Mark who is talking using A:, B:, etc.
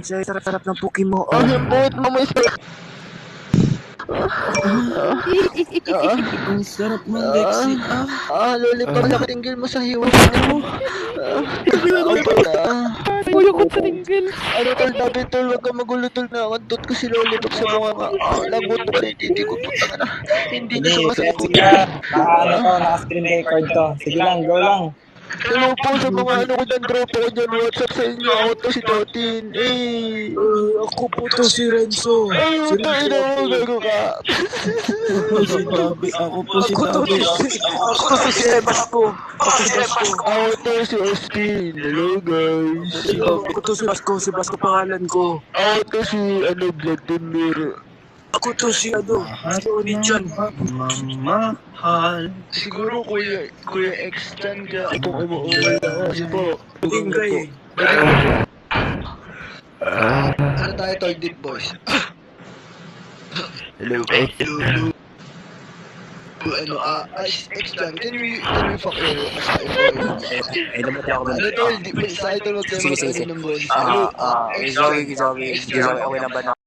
A: Sarap-sarap ng puki mo.
B: Ang buot mo may
A: Ang sarap mo, Lexi.
B: lollipop lang tinggil mo sa hiwa mo. Ako pala.
C: Ayaw ko sa tinggil.
B: Ano tol, dapat tol, wag ka magulo tol, nakantot ko si lollipop sa mga nga. Labot mo pa rin, hindi ko putang na. Hindi na sumasagot.
D: Sige na. Naka-screen record to. Sige lang, go lang.
B: Hello po sa mga ano ko dyan, tropa ko dyan, WhatsApp sa inyo, ako to si Totin.
A: Ako po to si Renzo.
B: Ay, tayo na mo, gago ka.
A: Ako po si Dabi. Ako to si Ebasko.
B: Ako to si Austin. Hello guys.
A: Ako to si Basko. Si Basko pangalan ko.
B: Ako to si Vladimir.
A: Ako to si si Onichan.
C: Mamahal.
B: Siguro Kuya X dyan ka kung umuuwi ako. Kasi po.
A: Tingkay.
B: Ano tayo tol, deep boys?
C: Hello.
B: Ano, X dyan, can we fuck you?
D: Ay, naman ako
B: Ano tol, deep boys, tayo tol,
D: Sige.
B: ng boys.
D: Joey, okay na ba na?